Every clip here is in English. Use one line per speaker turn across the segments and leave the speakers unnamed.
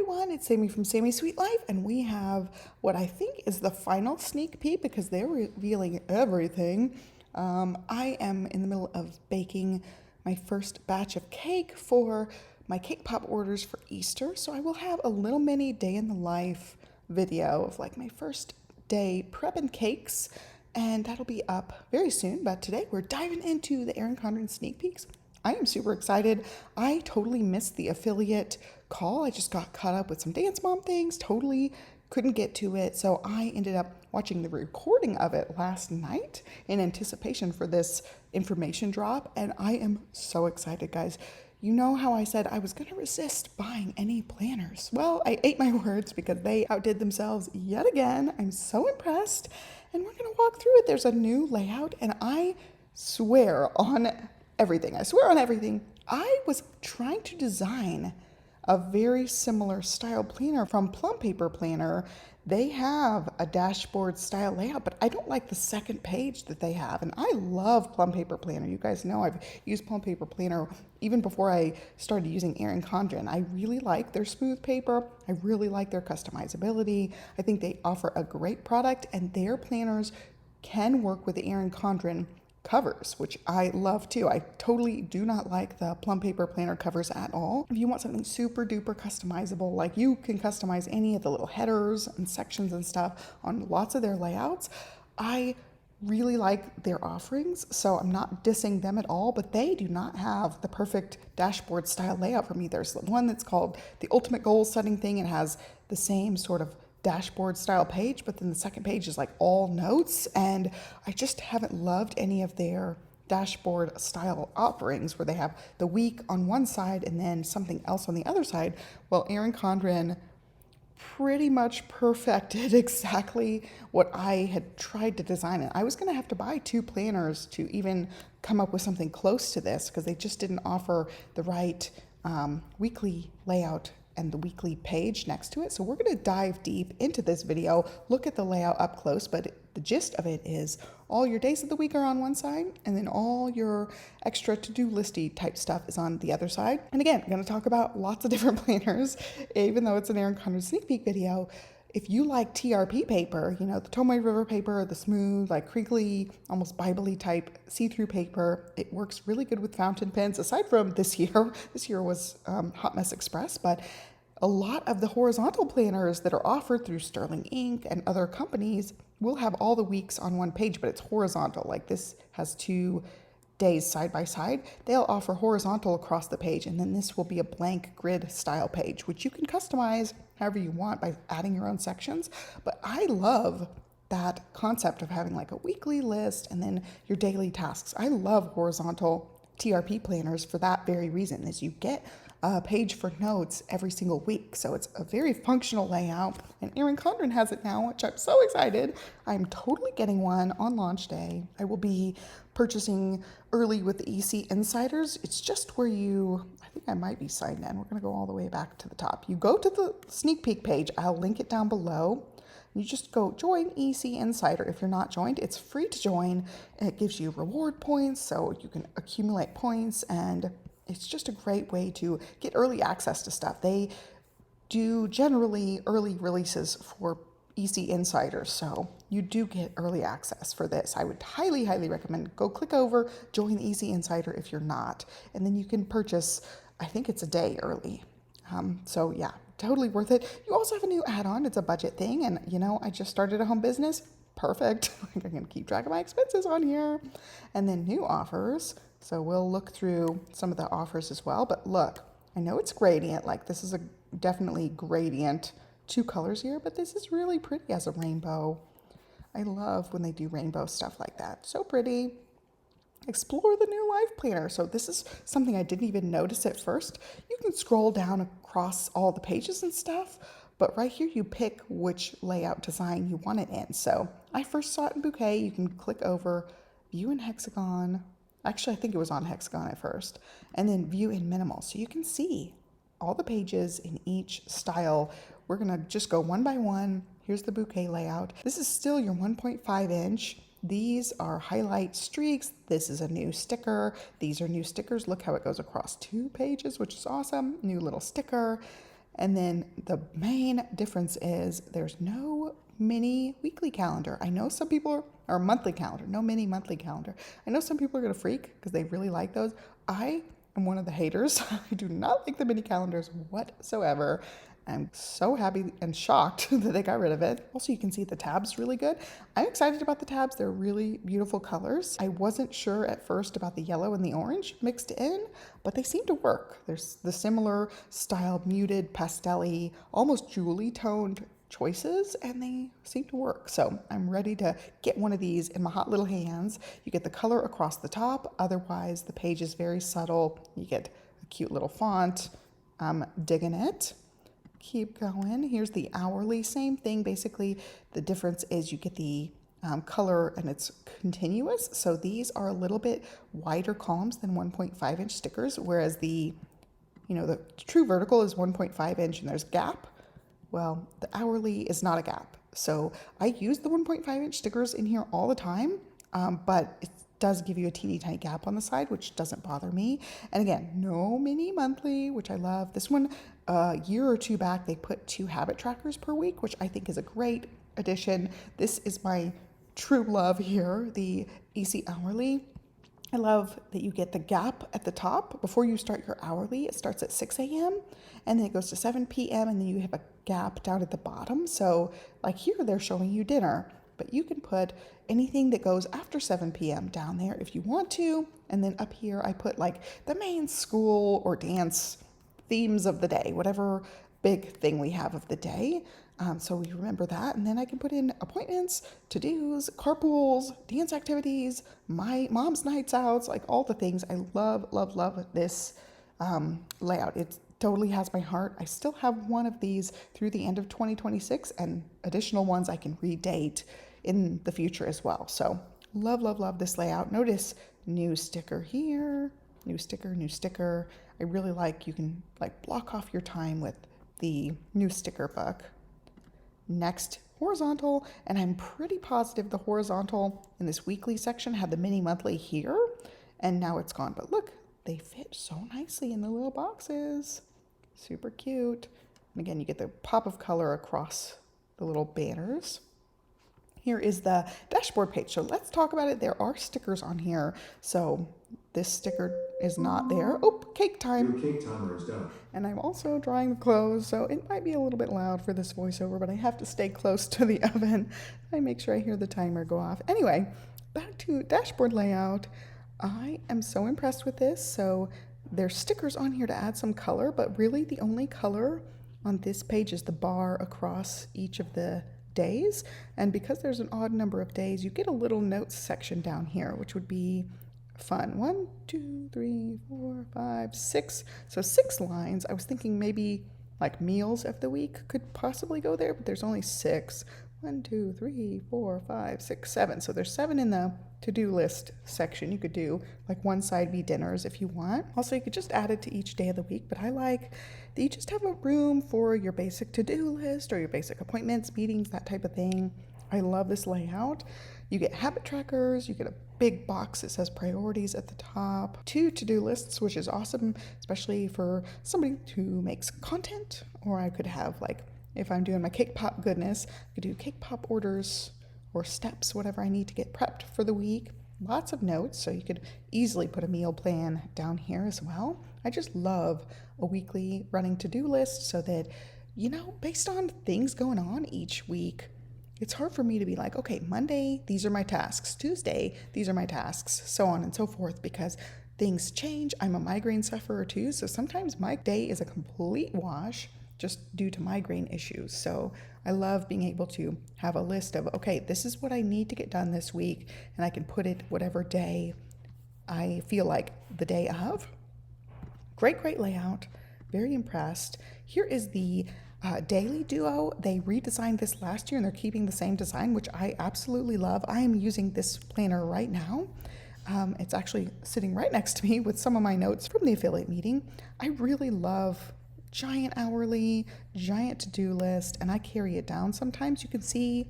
everyone, it's Sami from Sami's Sweet Life, and we have what I think is the final sneak peek because they're revealing everything. I am in the middle of baking my first batch of cake for my cake pop orders for Easter, so I will have a little mini day in the life video of like my first day prepping cakes, and that'll be up very soon. But today we're diving into the CONDREN'S sneak peeks. I am super excited. I totally missed the affiliate call. I just got caught up with some dance mom things, totally couldn't get to it. So I ended up watching the recording of it last night in anticipation for this information drop. And I am so excited, guys. You know how I said I was going to resist buying any planners? Well, I ate my words because they outdid themselves yet again. I'm so impressed. And we're going to walk through it. There's a new layout, and I swear on everything. I swear on everything. I was trying to design a very similar style planner from Plum Paper Planner. They have a dashboard style layout, but I don't like the second page that they have. And I love Plum Paper Planner. You guys know I've used Plum Paper Planner even before I started using ERIN CONDREN. I really like their smooth paper. I really like their customizability. I think they offer a great product, and their planners can work with the ERIN CONDREN covers, which I love too. I totally do not like the Plum Paper Planner covers at all. If you want something super duper customizable, like you can customize any of the little headers and sections and stuff on lots of their layouts, I really like their offerings. So I'm not dissing them at all, but they do not have the perfect dashboard style layout for me. There's one that's called the Ultimate Goal Setting thing. It has the same sort of dashboard style page, but then the second page is like all notes, and I just haven't loved any of their dashboard style offerings where they have the week on one side and then something else on the other side. Well, ERIN CONDREN pretty much perfected exactly what I had tried to design it. I was going to have to buy 2 planners to even come up with something close to this because they just didn't offer the right weekly layout and the weekly page next to it. So we're going to dive deep into this video, look at the layout up close, but the gist of it is all your days of the week are on one side, and then all your extra to-do listy type stuff is on the other side. And again, I'm going to talk about lots of different planners, even though it's an ERIN CONDREN sneak peek video. If you like TRP paper, you know, the Tomoe River paper, the smooth, like crinkly, almost Bible-y type see-through paper, it works really good with fountain pens, aside from this year. This year was Hot Mess Express, but a lot of the horizontal planners that are offered through Sterling Ink and other companies will have all the weeks on one page, but it's horizontal. Like this has 2 days side by side. They'll offer horizontal across the page, and then this will be a blank grid style page, which you can customize however you want by adding your own sections. But I love that concept of having like a weekly list and then your daily tasks. I love horizontal TRP planners for that very reason, is you get a page for notes every single week. So it's a very functional layout, and ERIN CONDREN has it now, which I'm so excited. I'm totally getting one on launch day. I will be purchasing early with the EC Insiders. It's just where I think I might be signed in. We're going to go all the way back to the top. You go to the sneak peek page. I'll link it down below. You just go join EC Insider. If you're not joined, it's free to join. It gives you reward points, so you can accumulate points, and it's just a great way to get early access to stuff. They do generally early releases for EC Insiders, so you do get early access for this. I would highly, highly recommend go click over, join EC Insider if you're not, and then you can purchase, I think it's a day early. So yeah, totally worth it. You also have a new add-on. It's a budget thing, and you know, I just started a home business. Perfect. I can keep track of my expenses on here. And then new offers. So we'll look through some of the offers as well. But look, I know it's gradient. Like this is a definitely gradient 2 colors here, but this is really pretty as a rainbow. I love when they do rainbow stuff like that. So pretty. Explore the new Life Planner. So this is something I didn't even notice at first. You can scroll down across all the pages and stuff, but right here you pick which layout design you want it in. So I first saw it in bouquet. You can click over, view in hexagon. Actually, I think it was on hexagon at first, and then view in minimal. So you can see all the pages in each style. We're gonna just go one by one. Here's the bouquet layout. This is still your 1.5 inch. These are highlight streaks. This is a new sticker. These are new stickers. Look how it goes across 2 pages, which is awesome. New little sticker. And then the main difference is there's no mini weekly calendar. I know some people or monthly calendar, no mini monthly calendar. I know some people are going to freak because they really like those. I am one of the haters. I do not like the mini calendars whatsoever. I'm so happy and shocked that they got rid of it. Also, you can see the tabs really good. I'm excited about the tabs. They're really beautiful colors. I wasn't sure at first about the yellow and the orange mixed in, but they seem to work. There's the similar style, muted, pastel-y, almost jewelry toned choices, and they seem to work. So I'm ready to get one of these in my hot little hands. You get the color across the top. Otherwise, the page is very subtle. You get a cute little font. I'm digging it. Keep going. Here's the hourly, same thing. Basically, the difference is you get the color and it's continuous. So these are a little bit wider columns than 1.5 inch stickers, whereas the true vertical is 1.5 inch and there's gap. Well, the hourly is not a gap. So I use the 1.5 inch stickers in here all the time, but it does give you a teeny tiny gap on the side, which doesn't bother me. And again, no mini monthly, which I love. This one, a year or two back, they put 2 habit trackers per week, which I think is a great addition. This is my true love here, the EC hourly. I love that you get the gap at the top. Before you start your hourly, it starts at 6 a.m. and then it goes to 7 p.m. and then you have a gap down at the bottom. So like here, they're showing you dinner, but you can put anything that goes after 7 p.m. down there if you want to. And then up here, I put like the main school or dance themes of the day, whatever big thing we have of the day. So we remember that. And then I can put in appointments, to-dos, carpools, dance activities, my mom's nights outs, like all the things. I love, love, love this layout. It totally has my heart. I still have one of these through the end of 2026 and additional ones I can redate in the future as well. So love, love, love this layout. Notice new sticker here, new sticker, new sticker. I really like, you can like block off your time with the new sticker book. Next, horizontal, and I'm pretty positive the horizontal in this weekly section had the mini monthly here, and now it's gone. But look, they fit so nicely in the little boxes. Super cute. And again, you get the pop of color across the little banners. Here is the dashboard page. So let's talk about it. There are stickers on here. So this sticker is not there. Oh, cake time.
Your cake timer is done.
And I'm also drying the clothes, so it might be a little bit loud for this voiceover, but I have to stay close to the oven. I make sure I hear the timer go off. Anyway, back to dashboard layout. I am so impressed with this. So there's stickers on here to add some color, but really the only color on this page is the bar across each of the days. And because there's an odd number of days, you get a little notes section down here, which would be fun. 1, 2, 3, 4, 5, 6. So 6 lines. I was thinking maybe like meals of the week could possibly go there, but there's only 6. 1, 2, 3, 4, 5, 6, 7. So there's 7 in the to-do list section. You could do like one side be dinners if you want. Also, you could just add it to each day of the week, but I like that you just have a room for your basic to-do list or your basic appointments, meetings, that type of thing. I love this layout. You get habit trackers, you get a big box that says priorities at the top, 2 to-do lists, which is awesome, especially for somebody who makes content, or I could have like, if I'm doing my cake pop goodness, I could do cake pop orders or steps, whatever I need to get prepped for the week. Lots of notes, so you could easily put a meal plan down here as well. I just love a weekly running to-do list so that, based on things going on each week, it's hard for me to be like, okay, Monday, these are my tasks. Tuesday, these are my tasks, so on and so forth, because things change. I'm a migraine sufferer too, so sometimes my day is a complete wash just due to migraine issues. So I love being able to have a list of, okay, this is what I need to get done this week, and I can put it whatever day I feel like the day of. Great, great layout. Very impressed. Here is the Daily Duo. They redesigned this last year and they're keeping the same design, which I absolutely love. I am using this planner right now. It's actually sitting right next to me with some of my notes from the affiliate meeting. I really love giant hourly, giant to-do list, and I carry it down. Sometimes you can see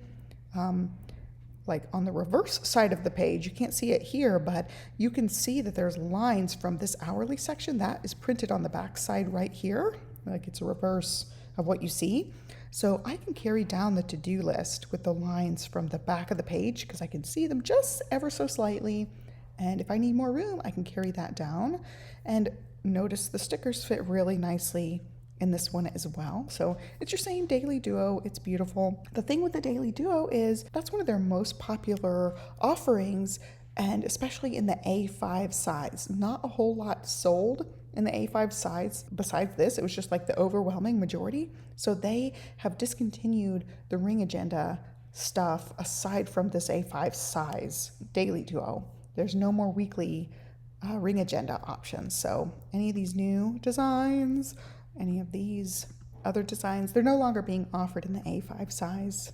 like on the reverse side of the page, you can't see it here, but you can see that there's lines from this hourly section that is printed on the back side right here. like it's a reverse of what you see. So I can carry down the to-do list with the lines from the back of the page because I can see them just ever so slightly. And if I need more room, I can carry that down. And notice the stickers fit really nicely in this one as well. So it's your same Daily Duo. It's beautiful. The thing with the Daily Duo is that's one of their most popular offerings, and especially in the A5 size. Not a whole lot sold in the A5 size. Besides this, it was just like the overwhelming majority. So they have discontinued the Ring Agenda stuff aside from this A5 size Daily Duo. There's no more weekly Ring Agenda options. So any of these new designs, any of these other designs, they're no longer being offered in the A5 size.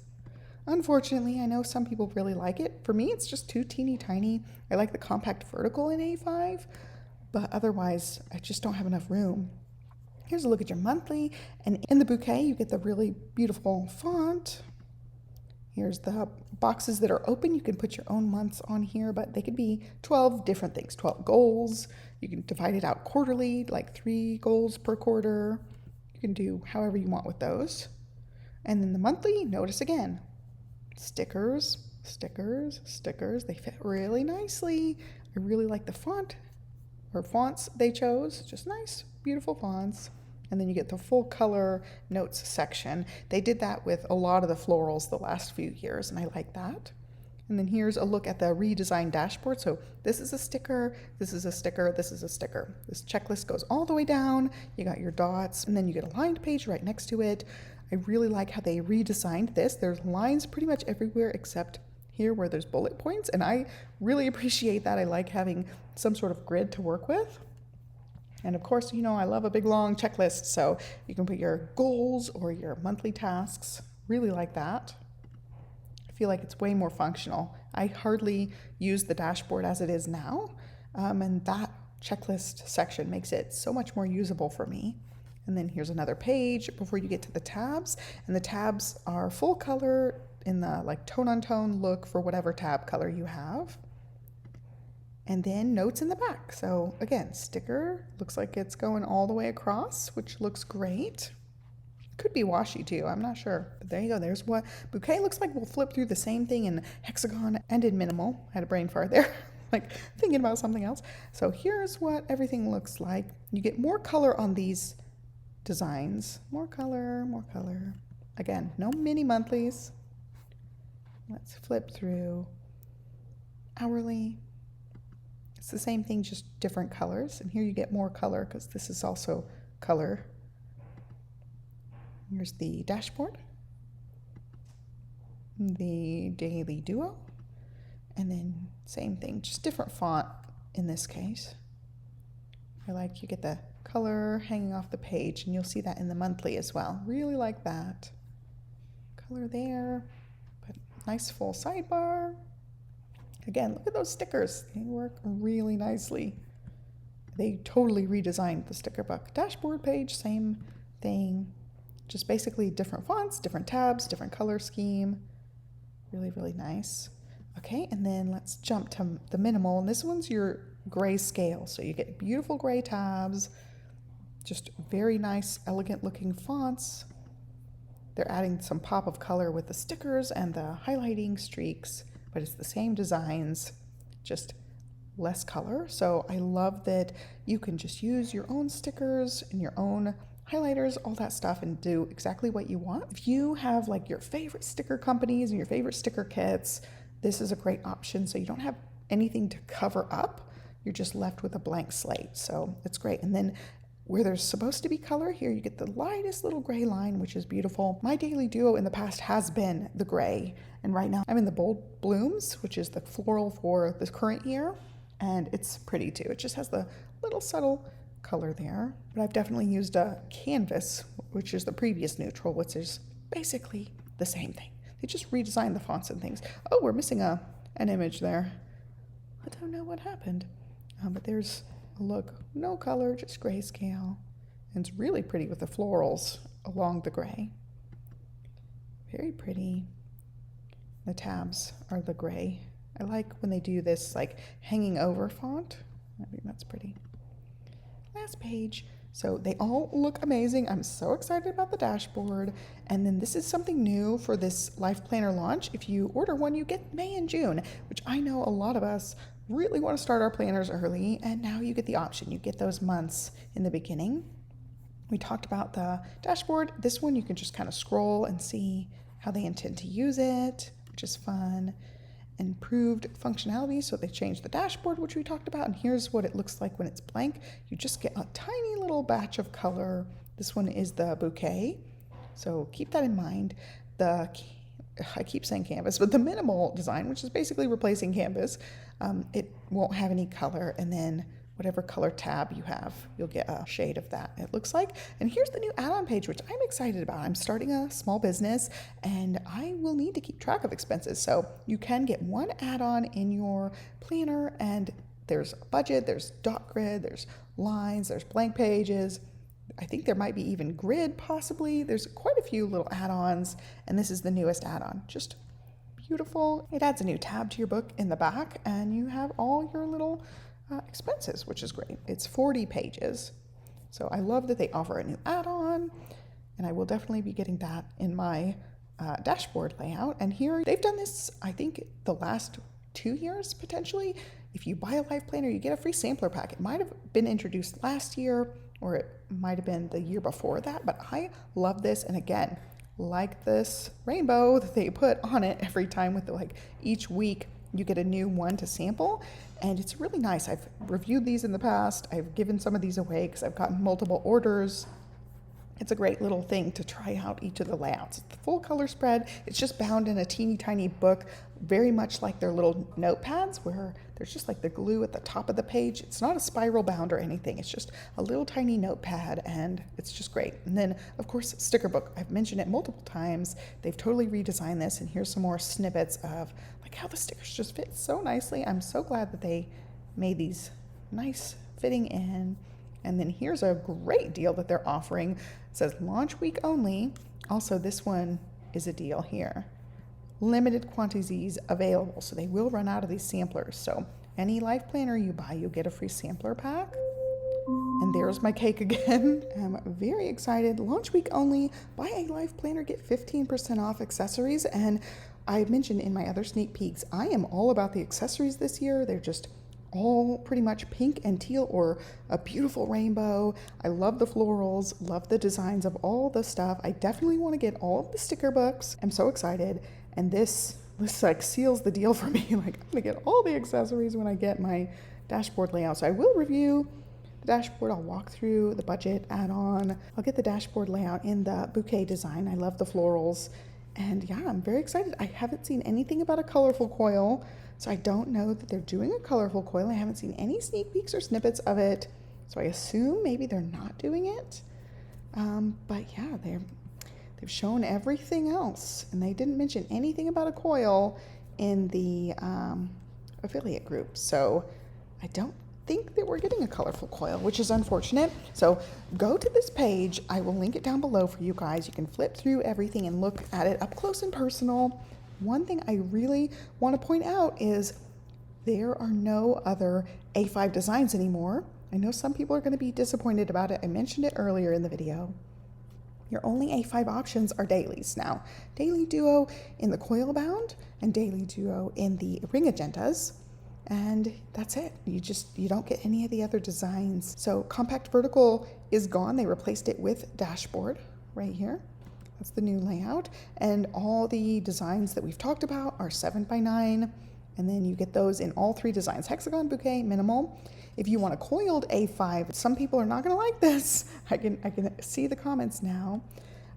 Unfortunately, I know some people really like it. For me, it's just too teeny tiny. I like the compact vertical in A5, but otherwise, I just don't have enough room. Here's a look at your monthly, and in the bouquet, you get the really beautiful font. Here's the boxes that are open. You can put your own months on here, but they could be 12 different things, 12 goals. You can divide it out quarterly, like 3 goals per quarter. You can do however you want with those. And then the monthly, notice again, stickers, stickers, stickers. They fit really nicely. I really like the font or fonts they chose. Just nice, beautiful fonts. And then you get the full color notes section. They did that with a lot of the florals the last few years, and I like that. And then here's a look at the redesigned dashboard. So this is a sticker, this is a sticker, this is a sticker. This checklist goes all the way down. You got your dots, and then you get a lined page right next to it. I really like how they redesigned this. There's lines pretty much everywhere except here where there's bullet points, and I really appreciate that. I like having some sort of grid to work with. And of course, you know, I love a big long checklist, so you can put your goals or your monthly tasks. Really like that. I feel like it's way more functional. I hardly use the dashboard as it is now, and that checklist section makes it so much more usable for me. And then here's another page before you get to the tabs, and the tabs are full color in the like tone-on-tone look for whatever tab color you have. And then notes in the back. So again, sticker, looks like it's going all the way across, which looks great. Could be washi too, I'm not sure. But there you go, there's what bouquet looks like. We'll flip through the same thing in hexagon and in minimal. I had a brain fart there, like thinking about something else. So here's what everything looks like. You get more color on these designs. More color, more color. Again, no mini monthlies. Let's flip through hourly. It's the same thing, just different colors. And here you get more color because this is also color. Here's the dashboard, the Daily Duo, and then same thing, just different font in this case. I like you get the color hanging off the page, and you'll see that in the monthly as well. Really like that. Color there, but nice full sidebar. Again, look at those stickers. They work really nicely. They totally redesigned the sticker book. Dashboard page, same thing. Just basically different fonts, different tabs, different color scheme. Really, really nice. Okay, and then let's jump to the minimal. And this one's your grayscale. So you get beautiful gray tabs, just very nice, elegant looking fonts. They're adding some pop of color with the stickers and the highlighting streaks, but it's the same designs, just less color. So I love that you can just use your own stickers and your own highlighters, all that stuff, and do exactly what you want. If you have like your favorite sticker companies and your favorite sticker kits, this is a great option. So you don't have anything to cover up. You're just left with a blank slate. So it's great. And then where there's supposed to be color, here you get the lightest little gray line, which is beautiful. My Daily Duo in the past has been the gray, and right now I'm in the Bold Blooms, which is the floral for this current year, and it's pretty too. It just has the little subtle color there. But I've definitely used a canvas, which is the previous neutral, which is basically the same thing. They just redesigned the fonts and things. Oh, we're missing an image there. I don't know what happened, but there's a look, no color, just grayscale. And it's really pretty with the florals along the gray. Very pretty. The tabs are the gray. I like when they do this like hanging over font. I think that's pretty. Last page, So they all look amazing. I'm so excited about the dashboard. And then this is something new for this Life Planner launch. If you order one, you get May and June, which I know a lot of us really want to start our planners early. And now you get the option. You get those months in the beginning. We talked about the dashboard. This one you can just kind of scroll and see how they intend to use it, which is fun. Improved functionality, so they changed the dashboard, which we talked about, and here's what it looks like when it's blank. You just get a tiny little batch of color. This one is the bouquet, so keep that in mind. I keep saying canvas, but the minimal design, which is basically replacing canvas, it won't have any color, and then whatever color tab you have, you'll get a shade of that, it looks like. And here's the new add-on page, which I'm excited about. I'm starting a small business and I will need to keep track of expenses. So you can get one add-on in your planner, and there's a budget, there's dot grid, there's lines, there's blank pages. I think there might be even grid possibly. There's quite a few little add-ons, and this is the newest add-on. Just beautiful. It adds a new tab to your book in the back, and you have all your little expenses, which is great. It's 40 pages. So I love that they offer a new add-on, and I will definitely be getting that in my dashboard layout. And here they've done this, I think, the last 2 years potentially. If you buy a Life Planner, you get a free sampler pack. It might have been introduced last year, or it might have been the year before that, but I love this. And again, like this rainbow that they put on it every time with each week you get a new one to sample, and it's really nice. I've reviewed these in the past. I've given some of these away because I've gotten multiple orders. It's a great little thing to try out each of the layouts. It's the full color spread. It's just bound in a teeny tiny book, very much like their little notepads where there's just like the glue at the top of the page. It's not a spiral bound or anything. It's just a little tiny notepad, and it's just great. And then, of course, sticker book. I've mentioned it multiple times. They've totally redesigned this, and here's some more snippets of how the stickers just fit so nicely. I'm so glad that they made these nice fitting in. And then here's a great deal that they're offering. It says launch week only. Also, this one is a deal here. Limited quantities available, so they will run out of these samplers. So any Life Planner you buy, you'll get a free sampler pack. And there's my cake again. I'm very excited. Launch week only. Buy a Life Planner, get 15% off accessories. And I mentioned in my other sneak peeks, I am all about the accessories this year. They're just all pretty much pink and teal or a beautiful rainbow. I love the florals, love the designs of all the stuff. I definitely want to get all of the sticker books. I'm so excited. And this seals the deal for me. I'm gonna get all the accessories when I get my dashboard layout. So I will review the dashboard. I'll walk through the budget add-on. I'll get the dashboard layout in the bouquet design. I love the florals. And yeah, I'm very excited. I haven't seen anything about a colorful coil, so I don't know that they're doing a colorful coil. I haven't seen any sneak peeks or snippets of it, so I assume maybe they're not doing it. But yeah, they've shown everything else, and they didn't mention anything about a coil in the affiliate group. So I don't think that we're getting a colorful coil, which is unfortunate. So go to this page. I will link it down below for you guys. You can flip through everything and look at it up close and personal. One thing I really want to point out is there are no other A5 designs anymore. I know some people are going to be disappointed about it. I mentioned it earlier in the video. Your only A5 options are dailies now. Daily Duo in the coil bound and Daily Duo in the ring agendas. And that's it. You don't get any of the other designs. So compact vertical is gone. They replaced it with dashboard right here. That's the new layout. And all the designs that we've talked about are 7x9. And then you get those in all three designs: hexagon, bouquet, minimal. If you want a coiled A5, some people are not going to like this. I can see the comments now.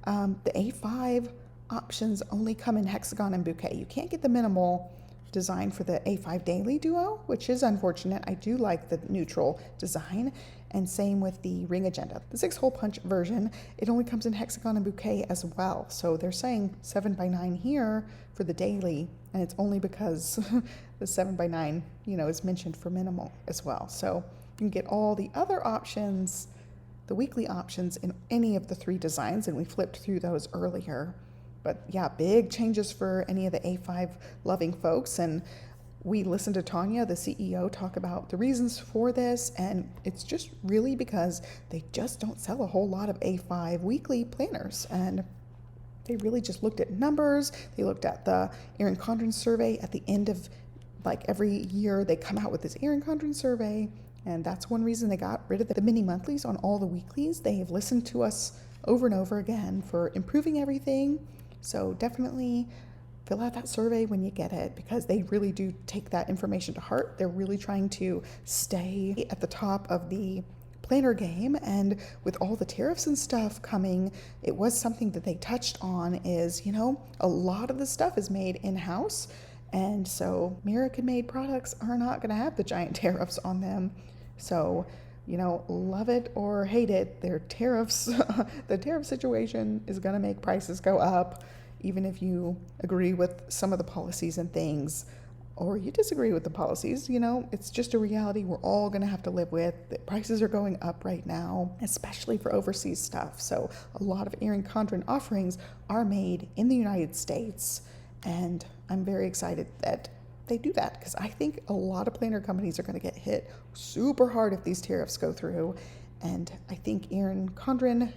The A5 options only come in hexagon and bouquet. You can't get the minimal design for the A5 Daily Duo, which is unfortunate. I do like the neutral design, and same with the ring agenda. The 6-hole punch version, it only comes in hexagon and bouquet as well. So they're saying 7x9 here for the daily, and it's only because the 7x9, is mentioned for minimal as well. So you can get all the other options, the weekly options, in any of the three designs, and we flipped through those earlier. But yeah, big changes for any of the A5 loving folks. And We listened to Tanya, the CEO, talk about the reasons for this, and it's just really because they just don't sell a whole lot of A5 weekly planners. And they really just looked at numbers. They looked at the ERIN survey at the end of like every year. They come out with this ERIN survey, and that's one reason they got rid of the mini monthlies on all the weeklies. They have listened to us over and over again for improving everything. So definitely fill out that survey when you get it, because they really do take that information to heart. They're really trying to stay at the top of the planner game, and with all the tariffs and stuff coming, it was something that they touched on is, you know, a lot of the stuff is made in-house, and so American-made products are not going to have the giant tariffs on them. So, you know, love it or hate it, their tariffs, the tariff situation is going to make prices go up, even if you agree with some of the policies and things, or you disagree with the policies. You know, it's just a reality we're all going to have to live with. The prices are going up right now, especially for overseas stuff. So a lot of ERIN offerings are made in the United States, and I'm very excited that they do that, because I think a lot of planner companies are going to get hit super hard if these tariffs go through. And I think ERIN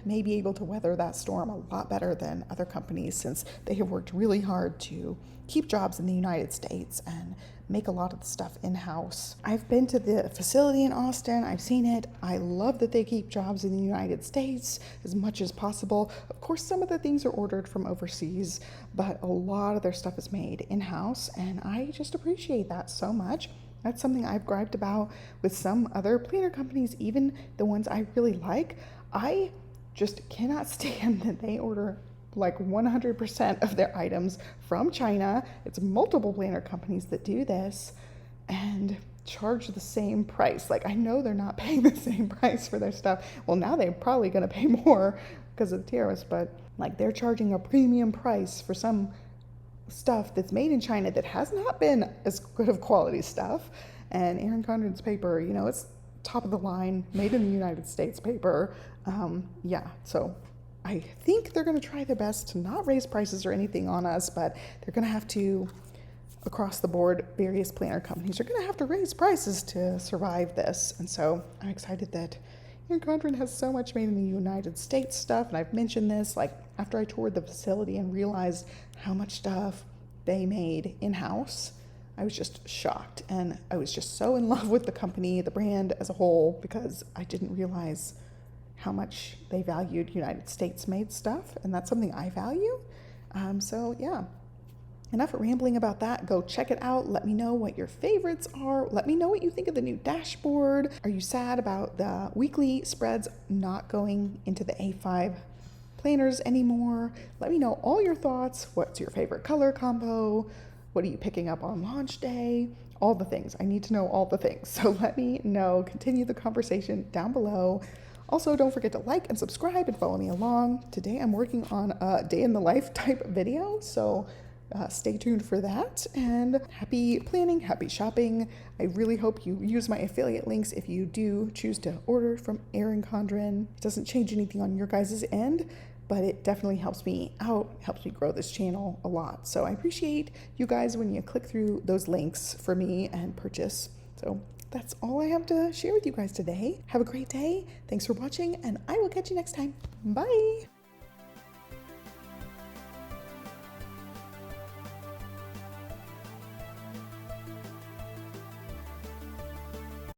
may be able to weather that storm a lot better than other companies, since they have worked really hard to keep jobs in the United States and make a lot of the stuff in-house. I've been to the facility in Austin. I've seen it. I love that they keep jobs in the United States as much as possible. Of course, some of the things are ordered from overseas, but a lot of their stuff is made in-house, and I just appreciate that so much. That's something I've griped about with some other planner companies, even the ones I really like. I just cannot stand that they order like 100% of their items from China. It's multiple planner companies that do this and charge the same price. Like, I know they're not paying the same price for their stuff. Well, now they're probably going to pay more because of the tariffs, but like they're charging a premium price for some stuff that's made in China that has not been as good of quality stuff. And ERIN paper, you know, it's top of the line, made in the United States paper. So I think they're going to try their best to not raise prices or anything on us, but they're going to have to, across the board, various planner companies are going to have to raise prices to survive this. And so I'm excited that ERIN has so much made in the United States stuff. And I've mentioned this, like, after I toured the facility and realized how much stuff they made in-house, I was just shocked. And I was just so in love with the company, the brand as a whole, because I didn't realize how much they valued United States made stuff. And that's something I value. So yeah, enough rambling about that. Go check it out. Let me know what your favorites are. Let me know what you think of the new dashboard. Are you sad about the weekly spreads not going into the A5 planners anymore? Let me know all your thoughts. What's your favorite color combo? What are you picking up on launch day? All the things. I need to know all the things. So let me know. Continue the conversation down below. Also, don't forget to like and subscribe and follow me along. Today I'm working on a day in the life type video, so stay tuned for that. And happy planning, happy shopping. I really hope you use my affiliate links if you do choose to order from ERIN. It doesn't change anything on your guys' end, but it definitely helps me out, helps me grow this channel a lot. So I appreciate you guys when you click through those links for me and purchase. So that's all I have to share with you guys today. Have a great day. Thanks for watching, and I will catch you next time. Bye.